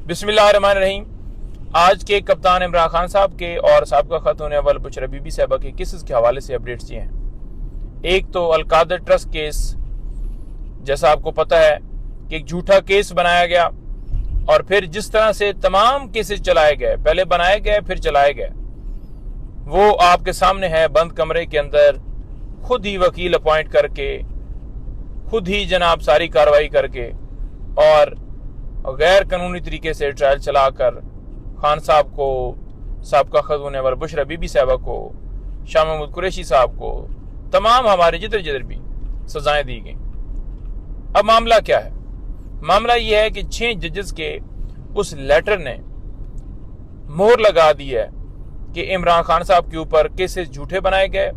बिस्मिल्लाहिर्रहमानिर्रहीम। आज के कप्तान इमरान खान साहब के और साबिका खातून अव्वल बुशरा बीबी साहिबा के केसेस के हवाले से अपडेट्स ये हैं। एक तो अलकादर ट्रस्ट केस, जैसा आपको पता है कि एक झूठा केस बनाया गया और फिर जिस तरह से तमाम केसेस चलाए गए, पहले बनाए गए फिर चलाए गए, वो आपके सामने है। बंद कमरे के अंदर खुद ही वकील अपॉइंट करके, खुद ही जनाब सारी कार्रवाई करके और गैर कानूनी तरीके से ट्रायल चलाकर खान साहब को, साबिका खातून अव्वल बुशरा बीबी साहिबा को, शाह महमूद कुरैशी साहब को, तमाम हमारे जिधर भी सजाएं दी गई। अब मामला क्या है? मामला यह है कि 6 जजेस के उस लेटर ने मोहर लगा दी है कि इमरान खान साहब के ऊपर केसेस झूठे बनाए गए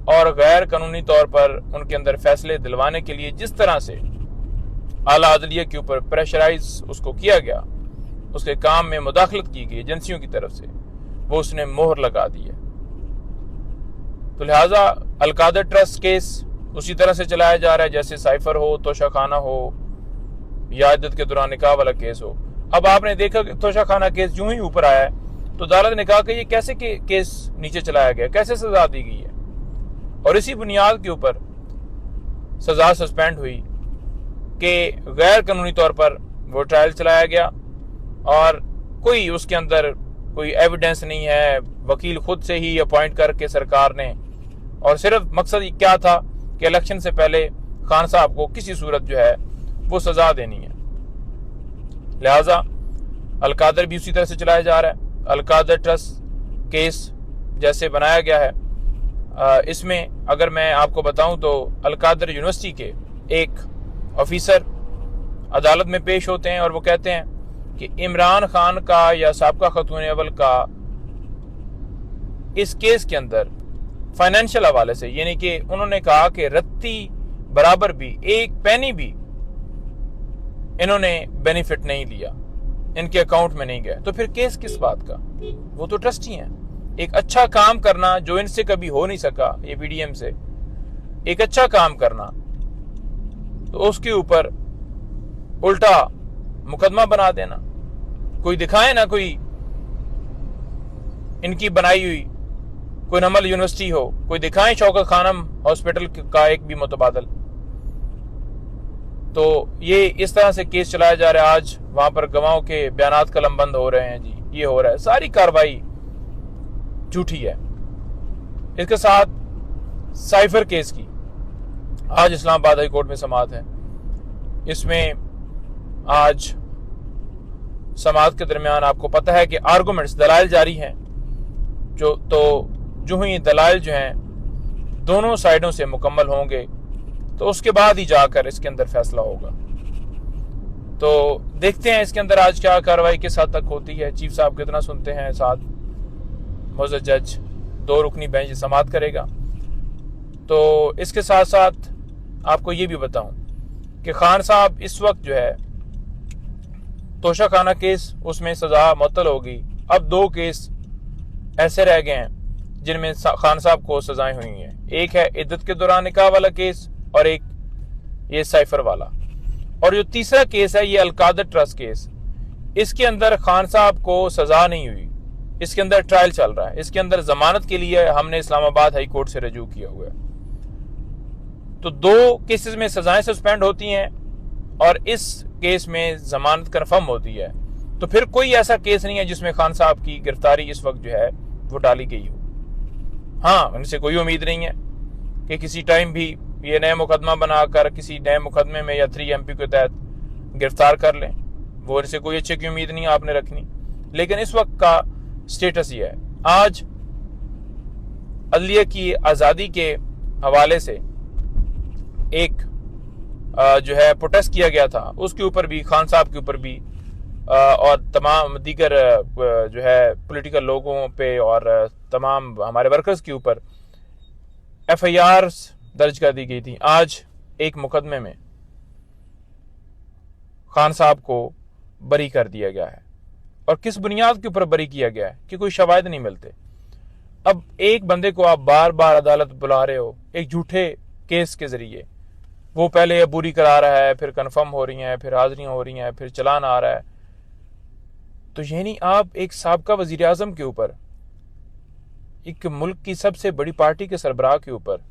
और गैर कानूनी तौर पर उनके अंदर फैसले दिलवाने के लिए जिस तरह से आला अदलिया के ऊपर प्रेशराइज उसको किया गया, उसके काम में मुदाखलत की गई एजेंसियों की तरफ से, वो उसने मोहर लगा दी है। तो लिहाजा अलकादर ट्रस्ट केस उसी तरह से चलाया जा रहा है जैसे साइफर हो, तोशा खाना हो या इद्दत के दौरान निकाह वाला केस हो। अब आपने देखा कि तोशा खाना केस यूं ही ऊपर आया है तो अदालत ने कहा कि ये कैसे केस नीचे चलाया गया, कैसे सजा दी गई है, और इसी बुनियाद के ऊपर सजा सस्पेंड हुई कि गैर कानूनी तौर पर वो ट्रायल चलाया गया और कोई उसके अंदर कोई एविडेंस नहीं है। वकील खुद से ही अपॉइंट करके सरकार ने, और सिर्फ मकसद क्या था कि इलेक्शन से पहले खान साहब को किसी सूरत जो है वो सजा देनी है। लिहाजा अलकादर भी उसी तरह से चलाया जा रहा है। अलकादर ट्रस्ट केस जैसे बनाया गया है, इसमें अगर मैं आपको बताऊं तो अलकादर यूनिवर्सिटी के एक ऑफिसर अदालत में पेश होते हैं और वो कहते हैं कि इमरान खान का या साबिका खातून अव्वल का इस केस के अंदर फाइनेंशियल हवाले से, यानी कि उन्होंने कहा कि रत्ती बराबर भी, एक पैनी भी इन्होंने बेनिफिट नहीं लिया, इनके अकाउंट में नहीं गया। तो फिर केस किस बात का? वो तो ट्रस्टी हैं। एक अच्छा काम करना जो इनसे कभी हो नहीं सका, ये बीडीएम से एक अच्छा काम करना, तो उसके ऊपर उल्टा मुकदमा बना देना। कोई दिखाए ना, कोई इनकी बनाई हुई कोई नमल यूनिवर्सिटी हो, कोई दिखाए शौकत खानम हॉस्पिटल का एक भी मुतबादल। तो ये इस तरह से केस चलाया जा रहा है। आज वहां पर गवाहों के बयानात कलमबंद हो रहे हैं जी, ये हो रहा है, सारी कार्रवाई झूठी है। इसके साथ साइफर केस की आज इस्लामाबाद हाई कोर्ट में समाअत है। इसमें आज समाअत के दरमियान आपको पता है कि आर्गुमेंट्स, दलाइल जारी हैं, जो ही दलाइल जो हैं दोनों साइडों से मुकम्मल होंगे तो उसके बाद ही जाकर इसके अंदर फैसला होगा। तो देखते हैं इसके अंदर आज क्या कार्रवाई किस हद तक होती है। चीफ साहब कितना सुनते हैं, साथ मुअज़्ज़ज़ जज 2 रुकनी बेंच समाअत करेगा। तो इसके साथ साथ आपको ये भी बताऊं कि खान साहब इस वक्त जो है तोशा खाना केस, उसमें सजा मुअत्तल होगी। अब 2 केस ऐसे रह गए हैं जिनमें खान साहब को सजाएं हुई हैं। एक है इद्दत के दौरान निकाह वाला केस और एक ये साइफर वाला। और जो तीसरा केस है ये अलकादर ट्रस्ट केस, इसके अंदर खान साहब को सजा नहीं हुई, इसके अंदर ट्रायल चल रहा है। इसके अंदर जमानत के लिए हमने इस्लामाबाद हाई कोर्ट से रजू किया हुआ है। तो 2 केसेस में सजाएं सस्पेंड होती हैं और इस केस में जमानत कन्फर्म होती है। तो फिर कोई ऐसा केस नहीं है जिसमें खान साहब की गिरफ्तारी इस वक्त जो है वो डाली गई हो। हाँ, उनसे कोई उम्मीद नहीं है कि किसी टाइम भी ये नया मुकदमा बनाकर किसी नए मुकदमे में या 3MP के तहत गिरफ्तार कर लें। वो इनसे कोई अच्छे की उम्मीद नहीं आपने रखनी। लेकिन इस वक्त का स्टेटस ये है। आज अदलिया की आज़ादी के हवाले से एक जो है प्रोटेस्ट किया गया था, उसके ऊपर भी, खान साहब के ऊपर भी और तमाम दीगर जो है पॉलिटिकल लोगों पे और तमाम हमारे वर्कर्स के ऊपर FIR दर्ज कर दी गई थी। आज एक मुकदमे में खान साहब को बरी कर दिया गया है। और किस बुनियाद के ऊपर बरी किया गया है? कि कोई शवाहिद नहीं मिलते। अब एक बंदे को आप बार बार अदालत बुला रहे हो एक झूठे केस के जरिए, वो पहले अबूरी करा रहा है, फिर कंफर्म हो रही हैं, फिर हाजिरियां हो रही हैं, फिर चलान आ रहा है। तो यानी आप एक साबका वजीर आजम के ऊपर, एक मुल्क की सबसे बड़ी पार्टी के सरबराह के ऊपर,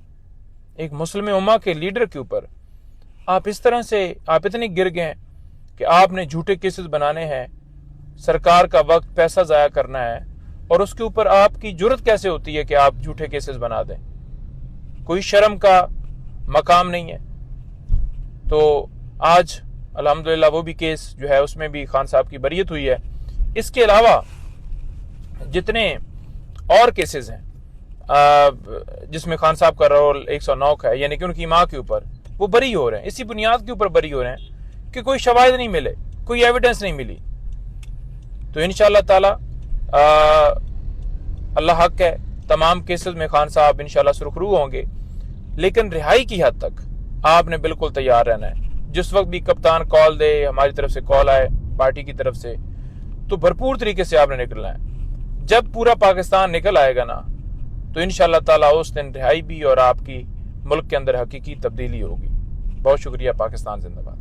एक मुस्लिम उम्मा के लीडर के ऊपर आप इस तरह से आप इतने गिर गए कि आपने झूठे केसेस बनाने हैं, सरकार का वक्त पैसा ज़ाया करना है, और उसके ऊपर आपकी जुर्रत कैसे होती है कि आप झूठे केसेस बना दें? कोई शर्म का मकाम नहीं है। तो आज अल्हम्दुलिल्लाह वो भी केस जो है उसमें भी खान साहब की बरीयत हुई है। इसके अलावा जितने और केसेस हैं जिसमें खान साहब का रोल 109 का है, यानी कि उनकी माँ के ऊपर, वो बरी हो रहे हैं। इसी बुनियाद के ऊपर बरी हो रहे हैं कि कोई शवाहिद नहीं मिले, कोई एविडेंस नहीं मिली। तो इंशाअल्लाह ताला अल्लाह हक है, तमाम केसेस में खान साहब इंशाअल्लाह सुरखरू होंगे, लेकिन रिहाई की हद तक आपने बिल्कुल तैयार रहना है। जिस वक्त भी कप्तान कॉल दे, हमारी तरफ से कॉल आए, पार्टी की तरफ से, तो भरपूर तरीके से आपने निकलना है। जब पूरा पाकिस्तान निकल आएगा ना, तो इंशाअल्लाह ताला उस दिन रिहाई भी और आपकी मुल्क के अंदर हकीकी तब्दीली होगी। बहुत शुक्रिया। पाकिस्तान जिंदाबाद।